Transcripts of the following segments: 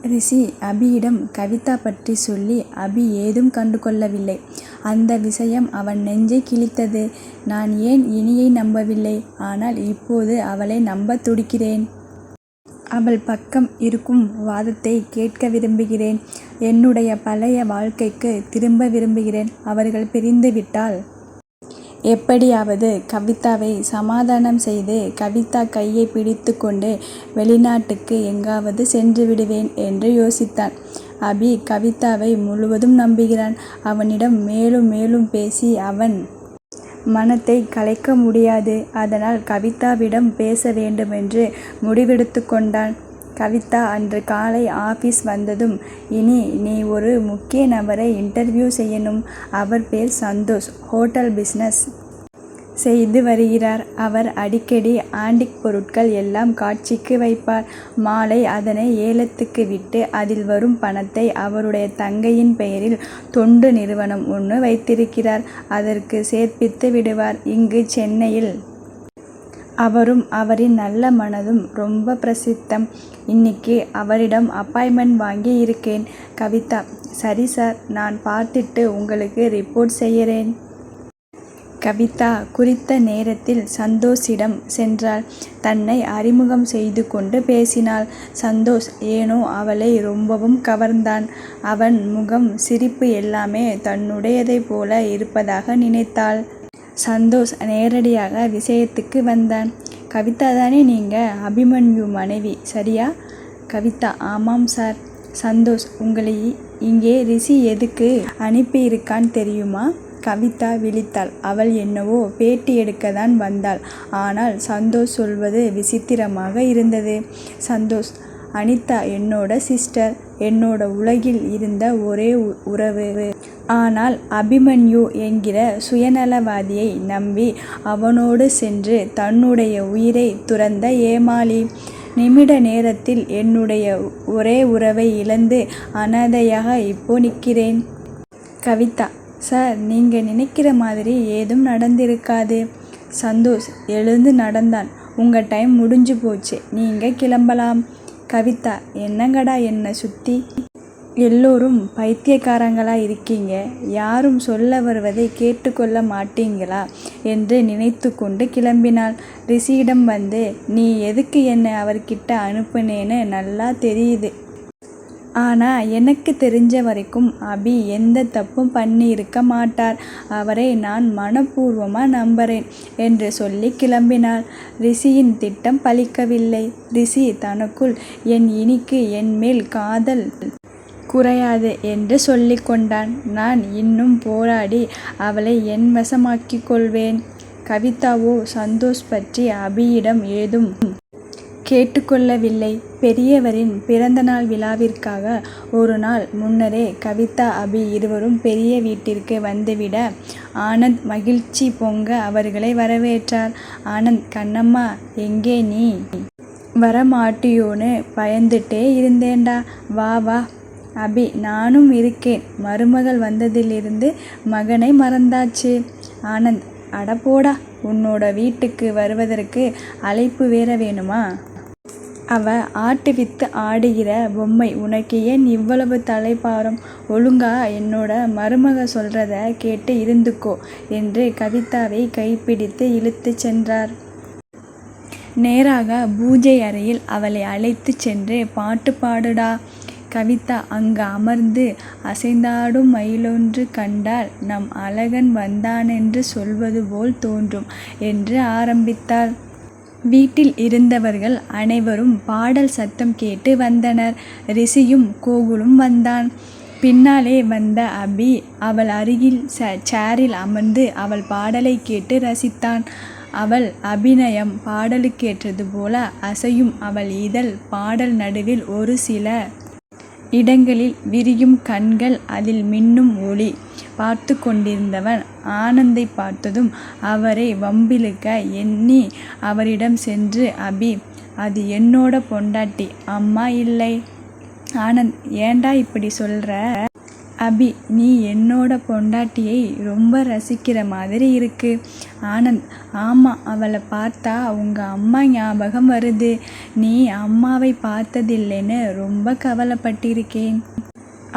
ரிஷி அபியிடம் கவிதா பற்றி சொல்லி அபி ஏதும் கண்டுகொள்ளவில்லை. அந்த விஷயம் அவன் நெஞ்சை கிழித்தது. நான் ஏன் இனியை நம்பவில்லை? ஆனால் இப்போது அவளை நம்பத் துடிக்கிறேன். அவள் பக்கம் இருக்கும் வாதத்தை கேட்க விரும்புகிறேன். என்னுடைய பழைய வாழ்க்கைக்கு திரும்ப விரும்புகிறேன். அவர்கள் பிரிந்துவிட்டால் எப்படியாவது கவிதாவை சமாதானம் செய்து கவிதா கையை பிடித்து கொண்டு வெளிநாட்டுக்கு எங்காவது சென்று விடுவேன் என்று யோசித்தான். அபி கவிதாவை முழுவதும் நம்புகிறான். அவனிடம் மேலும் மேலும் பேசி அவன் மனத்தை கலைக்க முடியாது. அதனால் கவிதாவிடம் பேச வேண்டுமென்று முடிவெடுத்து கொண்டான். கவிதா அன்று காலை ஆபீஸ் வந்ததும், இனி நீ ஒரு முக்கிய நபரை இன்டர்வியூ செய்யணும். அவர் பேர் சந்தோஷ். ஹோட்டல் பிஸ்னஸ் செய்து வருகிறார். அவர் அடிக்கடி ஆன்டிக் பொருட்கள் எல்லாம் காட்சிக்கு வைப்பார். மாலை அதனை ஏலத்துக்கு விட்டு அதில் வரும் பணத்தை அவருடைய தங்கையின் பெயரில் தொண்டு நிறுவனம் ஒன்று வைத்திருக்கிறார். அதற்கு சேர்ப்பித்து விடுவார். இங்கு சென்னையில் அவரும் அவரின் நல்ல மனதும் ரொம்ப பிரசித்தம். இன்னைக்கு அவரிடம் அப்பாயின்மெண்ட் வாங்கி இருக்கேன். கவிதா: சரி சார், நான் பார்த்துட்டு உங்களுக்கு ரிப்போர்ட் செய்கிறேன். கவிதா குறித்த நேரத்தில் சந்தோஷிடம் சென்றாள். தன்னை அறிமுகம் செய்து கொண்டு பேசினாள். சந்தோஷ் ஏனோ அவளை ரொம்பவும் கவர்ந்தான். அவன் முகம், சிரிப்பு எல்லாமே தன்னுடையதை போல இருப்பதாக நினைத்தாள். சந்தோஷ் நேரடியாக விஷயத்துக்கு வந்தான். கவிதா தானே நீங்க? அபிமன்யு மனைவி சரியா? கவிதா: ஆமாம் சார். சந்தோஷ்: உங்களை இங்கே ரிஷி எதுக்கு அனுப்பியிருக்கான்னு தெரியுமா? கவிதா விழித்தாள். அவள் என்னவோ பேட்டி எடுக்கத்தான் வந்தாள். ஆனால் சந்தோஷ் சொல்வது விசித்திரமாக இருந்தது. சந்தோஷ்: அனிதா என்னோட சிஸ்டர். என்னோட உலகில் இருந்த ஒரே உறவு. ஆனால் அபிமன்யு என்கிற சுயநலவாதியை நம்பி அவனோடு சென்று தன்னுடைய உயிரை துறந்த ஏமாளி. நிமிட நேரத்தில் என்னுடைய ஒரே உறவை இழந்து அனாதையாக இப்போ நிற்கிறேன். கவிதா: சார், நீங்க நினைக்கிற மாதிரி ஏதும் நடந்திருக்காது. சந்தோஷ் எழுந்து நடந்தான். உங்க டைம் முடிஞ்சு போச்சு, நீங்க கிளம்பலாம். கவிதா: என்னங்கடா என்னை சுத்தி எல்லோரும் பைத்தியக்காரங்களா இருக்கீங்க? யாரும் சொல்ல வருவதை கேட்டுக்கொள்ள மாட்டீங்களா என்று நினைத்து கொண்டு கிளம்பினாள். ரிஷியிடம் வந்து, நீ எதுக்கு என்னை அவர்கிட்ட அனுப்புனேன்னு நல்லா தெரியுது. ஆனா எனக்கு தெரிஞ்ச வரைக்கும் அபி எந்த தப்பும் பண்ணி இருக்க மாட்டார். அவரை நான் மனப்பூர்வமா நம்புறேன் என்று சொல்லி கிளம்பினாள். ரிஷியின் திட்டம் பலிக்கவில்லை. ரிஷி தனக்குள், என் இனிக்கு என் மேல் காதல் குறையாது என்று சொல்லி கொண்டான். நான் இன்னும் போராடி அவளை என் வசமாக்கிக் கொள்வேன். கவிதாவோ சந்தோஷ் பற்றி அபியிடம் ஏதும் கேட்டுக்கொள்ளவில்லை. பெரியவரின் பிறந்தநாள் விழாவிற்காக ஒரு நாள் முன்னரே கவிதா அபி இருவரும் பெரிய வீட்டிற்கு வந்துவிட ஆனந்த் மகிழ்ச்சி பொங்க அவர்களை வரவேற்றார். ஆனந்த்: கண்ணம்மா, எங்கே நீ வரமாட்டியோன்னு பயந்துட்டே இருந்தேன்டா. வா வா. அபி: நானும் இருக்கேன். மருமகள் வந்ததிலிருந்து மகனை மறந்தாச்சு. ஆனந்த்: அட போடா, உன்னோட வீட்டுக்கு வருவதற்கு அழைப்பு வேற வேணுமா? அவ ஆட்டு வித்து ஆடுகிற பொம்மை. உனக்கு ஏன் இவ்வளவு தலைப்பாரம்? ஒழுங்கா என்னோட மருமக சொல்றத கேட்டு இருந்துக்கோ என்று கவிதாவை கைப்பிடித்து இழுத்து சென்றார். நேராக பூஜை அறையில் அவளை அழைத்து சென்று, பாட்டு பாடுடா. கவிதா அங்கு அமர்ந்து, அசைந்தாடும் மயிலொன்று கண்டால் நம் அழகன் வந்தானென்று சொல்வது போல் தோன்றும் என்று ஆரம்பித்தாள். வீட்டில் இருந்தவர்கள் அனைவரும் பாடல் சத்தம் கேட்டு வந்தனர். ரிஷியும் கோகுலும் வந்தான். பின்னாலே வந்த அபி அவள் அருகில் சேரில் அமர்ந்து அவள் பாடலை கேட்டு ரசித்தான். அவள் அபிநயம் பாடலுக்கேற்றது போல அசையும் அவள் இதழ், பாடல் நடுவில் ஒரு சில இடங்களில் விரியும் கண்கள், அதில் மின்னும் ஒளி. பார்த்து கொண்டிருந்தவன் ஆனந்தை பார்த்ததும் அவரை வம்பிழுக்க எண்ணி அவரிடம் சென்று, அபி, அது என்னோட பொண்டாட்டி, அம்மா இல்லை. ஆனந்த்: ஏண்டா இப்படி சொல்ற? அபி, நீ என்னோட பொண்டாட்டியை ரொம்ப ரசிக்கிற மாதிரி இருக்கு. ஆனந்த், ஆமாம், அவளை பார்த்தா உங்க அம்மா ஞாபகம் வருது. நீ அம்மாவை பார்த்ததில்லைன்னு ரொம்ப கவலைப்பட்டிருக்கேன்.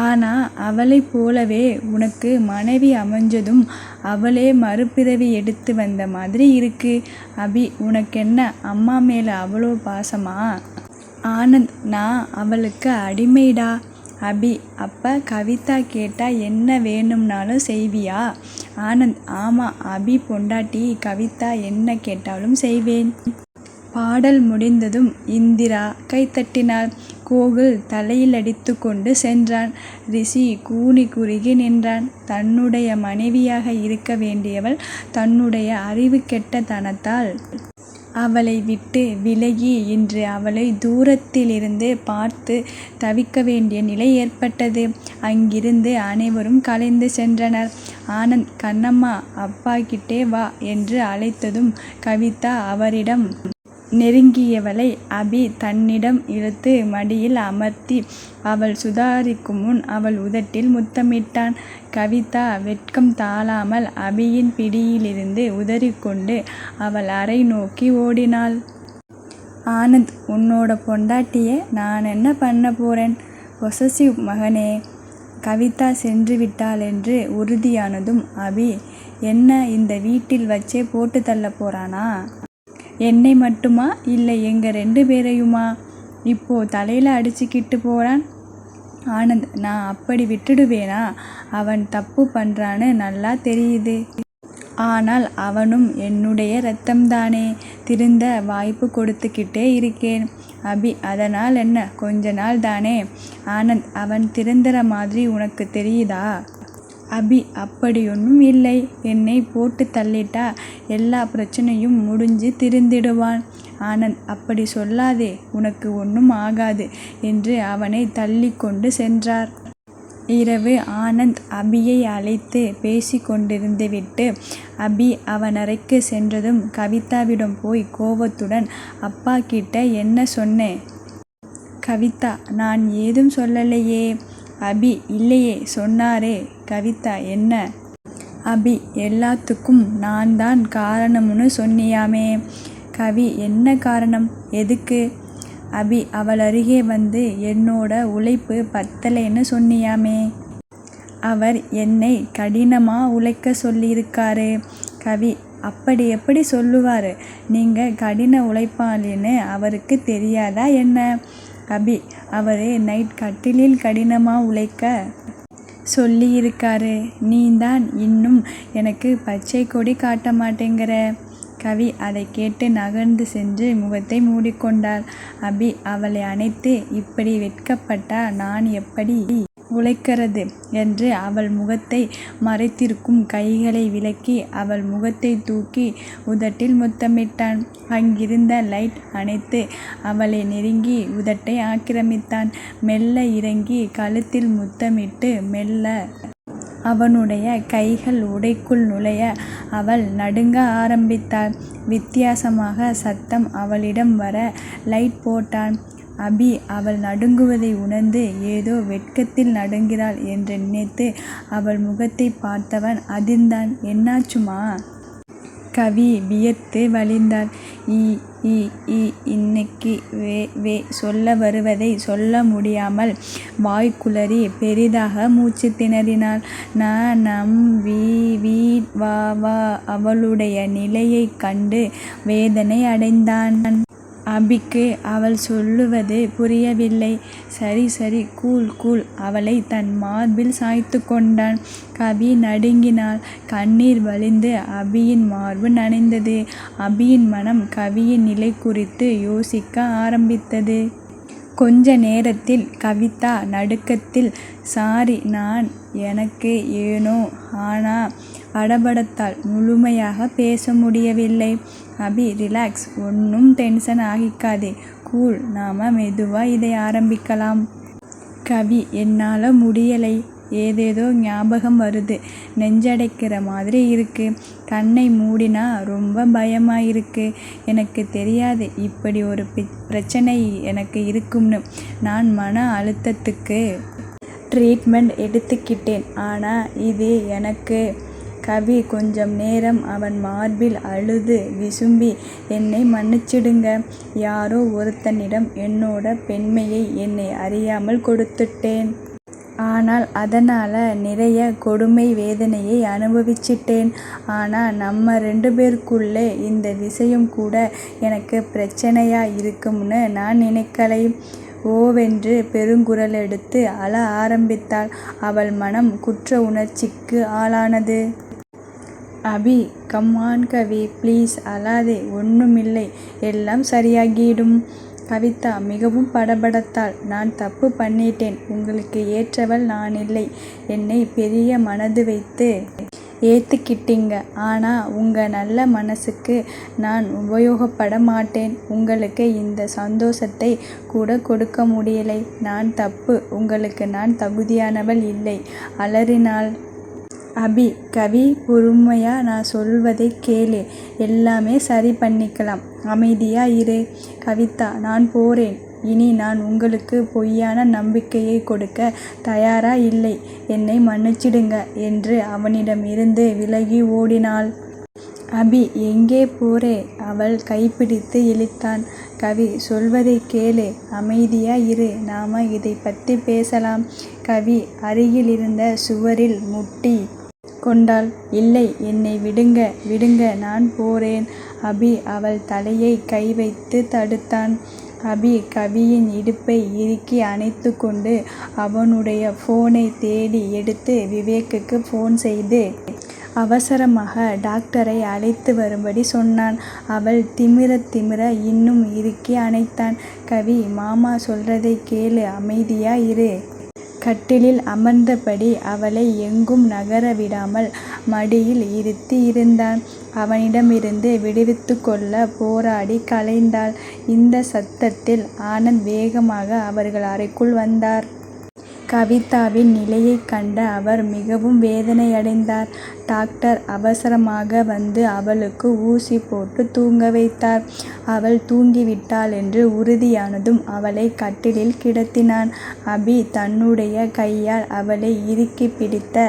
ஆனா அவளை போலவே உனக்கு மனைவி அமைஞ்சதும் அவளே மறுபிறவி எடுத்து வந்த மாதிரி இருக்கு. அபி, உனக்கென்ன அம்மா மேல அவ்வளோ பாசமா? ஆனந்த், நான் அவளுக்கு அடிமைடா. அபி, அப்ப கவிதா கேட்டா என்ன வேணும்னாலும் செய்வியா? ஆனந்த், ஆமா, அபி பொண்டாட்டி கவிதா என்ன கேட்டாலும் செய்வேன். பாடல் முடிந்ததும் இந்திரா கைத்தட்டினாள். கோகுல் தலையில் அடித்து கொண்டு சென்றான். ரிஷி கூனி குறுகி நின்றான். தன்னுடைய மனைவியாக இருக்க வேண்டியவள் தன்னுடைய அறிவு கெட்ட தனத்தால் அவளை விட்டு விலகி இன்று அவளை தூரத்திலிருந்து பார்த்து தவிக்க வேண்டிய நிலை ஏற்பட்டது. அங்கிருந்து அனைவரும் கலைந்து சென்றனர். ஆனந்த், கண்ணம்மா, அப்பா கிட்டே வா என்று அழைத்ததும் கவிதா அவரிடம் நெருங்கியவளை அபி தன்னிடம் இழுத்து மடியில் அமர்த்தி அவள் சுதாரிக்கும் முன் அவள் உதட்டில் முத்தமிட்டான். கவிதா வெட்கம் தாழாமல் அபியின் பிடியிலிருந்து உதறிக்கொண்டு அவள் அறை நோக்கி ஓடினாள். ஆனந்த், உன்னோட பொண்டாட்டியை நான் என்ன பண்ண போறேன்? பொசசிவ் மகனே. கவிதா சென்று விட்டாள் என்று உறுதியானதும் அபி, என்ன இந்த வீட்டில் வச்சே போட்டு தள்ள போறானா? என்னை மட்டுமா, இல்லை எங்க 2 பேரையுமா? இப்போ தலையில அடிச்சுக்கிட்டு போறான். ஆனந்த், நான் அப்படி விட்டுடுவேனா? அவன் தப்பு பண்றான்னு நல்லா தெரியுது. ஆனால் அவனும் என்னுடைய இரத்தம்தானே. திருந்த வாய்ப்பு கொடுத்துக்கிட்டே இருக்கேன். அபி, அதனால் என்ன, கொஞ்ச நாள் தானே. ஆனந்த், அவன் திருந்துற மாதிரி உனக்கு தெரியுதா? அபி, அப்படியொன்னும் இல்லை. என்னை போட்டு தள்ளிட்டா எல்லா பிரச்சனையும் முடிஞ்சு திருந்திடுவான். ஆனந்த், அப்படி சொல்லாதே, உனக்கு ஒன்றும் ஆகாது என்று அவனை தள்ளி கொண்டு சென்றார். இரவு ஆனந்த் அபியை அழைத்து பேசி கொண்டிருந்து விட்டு அபி அவனறைக்கு சென்றதும் கவிதாவிடம் போய் கோபத்துடன், அப்பா கிட்ட என்ன சொன்னேன்? கவிதா, நான் ஏதும் சொல்லலையே. அபி, இல்லையே, சொன்னாரே. கவிதா, என்ன? அபி, எல்லாத்துக்கும் நான் தான் காரணம்னு சொன்னியாமே. கவி, என்ன காரணம்? எதுக்கு? அபி, அவள் அருகே வந்து என்னோட உழைப்பு பத்தலைன்னு சொன்னியாமே. அவர் என்னை கடினமா உழைக்க சொல்லியிருக்காரு. கவி, அப்படி எப்படி சொல்லுவார்? நீங்க கடின உழைப்பாளின்னு அவருக்கு தெரியாதா என்ன? அபி, அவரே நைட் கட்டிலில் கடினமா உழைக்க சொல்லியிருக்காரு. நீதான் இன்னும் எனக்கு பச்சை கொடி காட்ட மாட்டேங்கிற. கவி அதை கேட்டு நகர்ந்து சென்று முகத்தை மூடிக்கொண்டாள். அபி அவளை அணைத்து, இப்படி வெட்கப்பட்டா நான் எப்படி உழைக்கிறது என்று அவள் முகத்தை மறைத்திருக்கும் கைகளை விலக்கி அவள் முகத்தை தூக்கி உதட்டில் முத்தமிட்டான். அங்கிருந்த லைட் அணைத்து அவளை நெருங்கி உதட்டை ஆக்கிரமித்தான். மெல்ல இறங்கி கழுத்தில் முத்தமிட்டு மெல்ல அவனுடைய கைகள் உடைக்குள் நுழைய அவள் நடுங்க ஆரம்பித்தாள். வித்தியாசமாக சத்தம் அவளிடம் வர லைட் போட்டான். அபி அவள் நடுங்குவதை உணர்ந்து ஏதோ வெட்கத்தில் நடுங்கிறாள் என்று நினைத்து அவள் முகத்தை பார்த்தவன் அதிர்ந்தான். என்னாச்சுமா? கவி வியர்த்து வழிந்தாள். இன்னைக்கு சொல்ல வருவதை சொல்ல முடியாமல் வாய்க்குளறி பெரிதாக மூச்சு திணறினாள். வா அவளுடைய நிலையை கண்டு வேதனை அடைந்தான். அபிக்கு அவள் சொல்லுவது புரியவில்லை. சரி கூல் அவளை தன் மார்பில் சாய்த்து கொண்டான். கவி நடுங்கினாள். கண்ணீர் வழிந்து அபியின் மார்பு நனைந்தது. அபியின் மனம் கவியின் நிலை குறித்து யோசிக்க ஆரம்பித்தது. கொஞ்ச நேரத்தில் கவிதா நடுக்கத்தில், சாரி, நான் எனக்கு ஏனோ ஆனா படபடத்தால் முழுமையாக பேச முடியவில்லை. அபி, ரிலாக்ஸ், ஒன்றும் டென்ஷன் ஆகிக்காதே, கூல், நாம மெதுவா இதை ஆரம்பிக்கலாம். கவி, என்னால் முடியலை. ஏதேதோ ஞாபகம் வருது. நெஞ்சடைக்கிற மாதிரி இருக்கு. கண்ணை மூடினா ரொம்ப பயமா இருக்கு. எனக்கு தெரியாது இப்படி ஒரு பிரச்சனை எனக்கு இருக்கும்னு. நான் மன அழுத்தத்துக்கு ட்ரீட்மெண்ட் எடுத்துக்கிட்டேன். ஆனா இது எனக்கு. கவி கொஞ்சம் நேரம் அவன் மார்பில் அழுது விசும்பி, என்னை மன்னிச்சிடுங்க. யாரோ ஒருத்தனிடம் என்னோட பெண்மையை என்னை அறியாமல் கொடுத்துட்டேன். ஆனால் அதனால நிறைய கொடுமை வேதனையை அனுபவிச்சிட்டேன். ஆனா நம்ம 2 பேருக்குள்ளே இந்த விஷயம் கூட எனக்கு பிரச்சனையா இருக்கும்னு நான் நினைக்கலை. ஓவென்று பெருங்குரலெடுத்து அழ ஆரம்பித்தாள். அவள் மனம் குற்ற உணர்ச்சிக்கு ஆளானது. அபி, கம் ஆன் கவி, ப்ளீஸ் அழாதே, ஒண்ணுமில்லை, எல்லாம் சரியாகிடும். கவிதா மிகவும் படபடத்தாள். நான் தப்பு பண்ணிட்டேன். உங்களுக்கு ஏற்றவள் நான் இல்லை. என்னை பெரிய மனது வைத்து ஏத்துக்கிட்டீங்க. ஆனா உங்க நல்ல மனசுக்கு நான் உபயோகப்பட மாட்டேன். உங்களுக்கு இந்த சந்தோஷத்தை கூட கொடுக்க முடியலை. நான் தப்பு. உங்களுக்கு நான் தகுதியானவள் இல்லை. அலறினாள். அபி, கவி, பொறுமையா நான் சொல்வதை கேளு. எல்லாமே சரி பண்ணிக்கலாம். அமைதியா இரு. கவிதா, நான் போறேன். இனி நான் உங்களுக்கு பொய்யான நம்பிக்கையை கொடுக்க தயாரா இல்லை. என்னை மன்னிச்சிடுங்க என்று அவனிடமிருந்து விலகி ஓடினாள். அபி, எங்கே போறே? அவள் கைப்பிடித்து இழுத்தான். கவி, சொல்வதை கேளு. அமைதியா இரு. நாம இதை பத்தி பேசலாம். கவி அருகிலிருந்த சுவரில் முட்டி கொண்டாள். இல்லை, என்னை விடுங்க, விடுங்க, நான் போறேன். அபி அவள் தலையை கை வைத்து தடுத்தான். அபி கவியின் இடுப்பை இறுக்கி அணைத்து கொண்டு அவனுடைய போனை தேடி எடுத்து விவேக்குக்கு போன் செய்து அவசரமாக டாக்டரை அழைத்து வரும்படி சொன்னான். அவள் திமிர திமிர இன்னும் இறுக்கி அணைத்தான். கவி, மாமா சொல்றதை கேளு. அமைதியா இரு. கட்டிலில் அமர்ந்தபடி அவளை எங்கும் நகர விடாமல் மடியில் இருத்தி இருந்தான். அவனிடமிருந்து விடுவித்து கொள்ள போராடி கலைந்தாள். இந்த சத்தத்தில் ஆனந்த் வேகமாக அவர்கள் அறைக்குள் வந்தார். கவிதாவின் நிலையை கண்ட அவர் மிகவும் வேதனையடைந்தார். டாக்டர் அவசரமாக வந்து அவளுக்கு ஊசி போட்டு தூங்க வைத்தார். அவள் தூங்கிவிட்டாள் என்று உறுதியானதும் அவளை கட்டிலில் கிடத்தினான். அபி தன்னுடைய கையால் அவளை இறுக்கி பிடித்த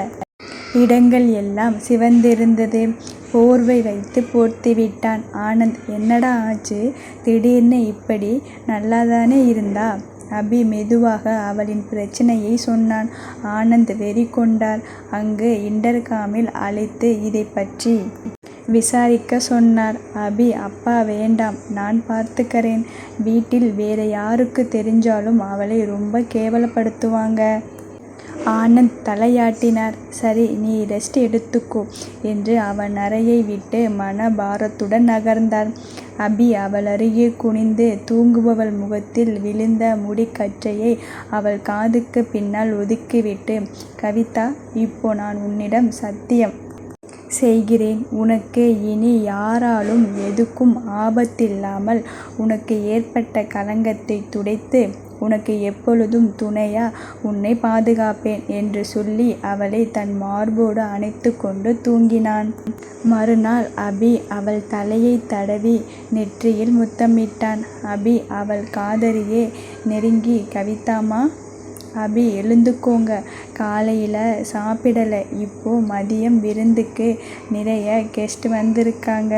இடங்கள் எல்லாம் சிவந்திருந்தது. போர்வை வைத்து போர்த்திவிட்டான். ஆனந்த், என்னடா ஆச்சு? திடீர்னு இப்படி? நல்லாதானே இருந்தா? அபி மெதுவாக அவளின் பிரச்சனையை சொன்னான். ஆனந்த் வெறி கொண்டார். அங்கு இன்டர்காமில் அழைத்து இதை பற்றி விசாரிக்க சொன்னார். அபி, அப்பா வேண்டாம், நான் பார்த்துக்கிறேன். வீட்டில் வேற யாருக்கு தெரிஞ்சாலும் அவளை ரொம்ப கேவலப்படுத்துவாங்க. ஆனந்த் தலையாட்டினார். சரி, நீ ரெஸ்ட் எடுத்துக்கோ என்று அவன் அறையை விட்டு மன பாரத்துடன் நகர்ந்தார். அபி அவள் அருகே குனிந்து தூங்குபவள் முகத்தில் விழுந்த முடிக்கற்றையை அவள் காதுக்கு பின்னால் ஒதுக்கிவிட்டு, கவிதா, இப்போ நான் உன்னிடம் சத்தியம் செய்கிறேன். உனக்கு இனி யாராலும் எதுக்கும் ஆபத்தில்லாமல் உனக்கு ஏற்பட்ட களங்கத்தை துடைத்து உனக்கு எப்பொழுதும் துணையா உன்னை பாதுகாப்பேன் என்று சொல்லி அவளை தன் மார்போடு அணைத்து கொண்டு தூங்கினான். மறுநாள் அபி அவள் தலையை தடவி நெற்றியில் முத்தமிட்டான். அபி அவள் காதருகே நெருங்கி, கவிதாம்மா, அபி எழுந்துக்கோங்க, காலையில் சாப்பிடலை, இப்போ மதியம் விருந்துக்கு நிறைய கெஸ்ட் வந்திருக்காங்க.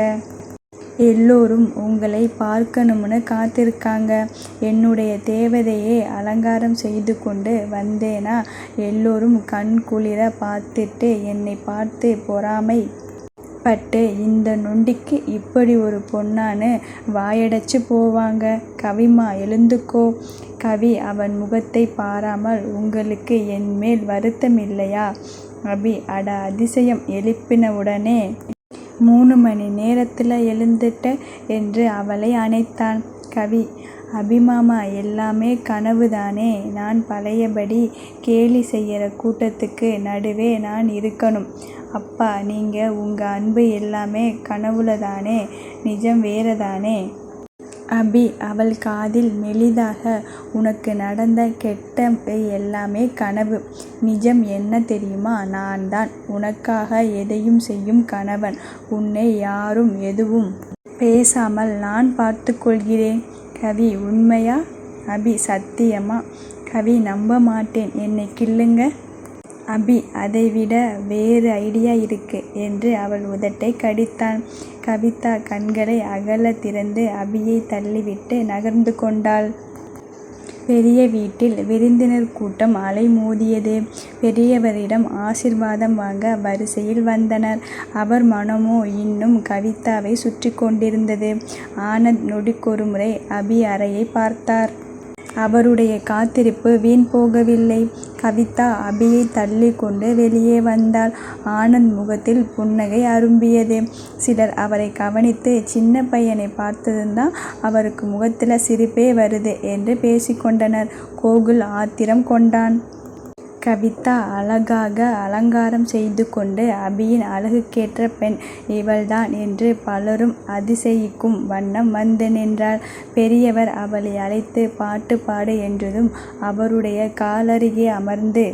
எல்லோரும் உங்களை பார்க்கணும்னு காத்திருக்காங்க. என்னுடைய தேவதையை அலங்காரம் செய்து கொண்டு வந்தேனா எல்லோரும் கண் குளிர பார்த்துட்டு என்னை பார்த்து பொறாமை பட்டு இந்த நொண்டிக்கு இப்படி ஒரு பொண்ணான்னு வாயடைச்சு போவாங்க. கவிமா, எழுந்துக்கோ. கவி அவன் முகத்தை பாராமல், உங்களுக்கு என் மேல் வருத்தம் இல்லையா? அபி, அட அதிசயம், எழுப்பினவுடனே 3 மணி நேரத்தில் எழுந்துட்ட என்று அவளை அணைத்தான். கவி, அபிமாமா, எல்லாமே கனவுதானே. நான் பழையபடி கேலி செய்கிற கூட்டத்துக்கு நடுவே நான் இருக்கணும். அப்பா, நீங்கள் உங்கள் அன்பு எல்லாமே கனவுலதானே, நிஜம் வேறதானே. அபி அவள் காதில் மெலிதாக, உனக்கு நடந்த கெட்டவை எல்லாமே கனவு. நிஜம் என்ன தெரியுமா? நான் தான் உனக்காக எதையும் செய்யும் கணவன். உன்னை யாரும் எதுவும் பேசாமல் நான் பார்த்து கொள்கிறேன். கவி, உண்மையா? அபி, சத்தியமா? கவி நம்ப மாட்டேன், என்னை கிள்ளுங்க. அபி அதைவிட வேறு ஐடியா இருக்கு என்று அவள் உதட்டை கடித்தான். கவிதா கண்களை அகல திறந்து அபியை தள்ளிவிட்டு நகர்ந்து கொண்டாள். பெரிய வீட்டில் விருந்தினர் கூட்டம் அலைமோதியது. பெரியவரிடம் ஆசீர்வாதம் வாங்க வரிசையில் வந்தனர். அவர் மனமோ இன்னும் கவிதாவை சுற்றி கொண்டிருந்தது. ஆனந்த் நொடிக்கொருமுறை அபி அறையை பார்த்தார். அவருடைய காத்திருப்பு வீண் போகவில்லை. கவிதா அபியை தள்ளி கொண்டு வெளியே வந்தாள். ஆனந்த் முகத்தில் புன்னகை அரும்பியது. சிலர் அவரை கவனித்து, சின்ன பையனை பார்த்ததும்தான் அவருக்கு முகத்தில் சிரிப்பே வருது என்று பேசிக்கொண்டனர். கோகுல் ஆத்திரம் கொண்டான். கவிதா அழகாக அலங்காரம் செய்து கொண்டு அபியின் அழகுக்கேற்ற பெண் இவள்தான் என்று பலரும் அதிசயிக்கும் வண்ணம் வந்து நின்றாள். பெரியவர் அவளை அழைத்து பாட்டு பாடு என்றதும் அவருடைய காலருகே அமர்ந்து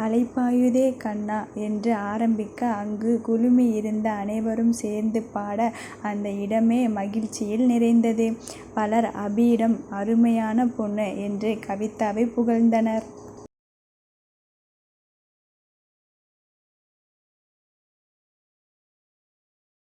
அலைபாயுதே கண்ணா என்று ஆரம்பிக்க அங்கு குழுமியிருந்த அனைவரும் சேர்ந்து பாட அந்த இடமே மகிழ்ச்சியில் நிறைந்தது. பலர் அபியிடம் அருமையான பொண்ணு என்று கவிதாவை புகழ்ந்தனர்.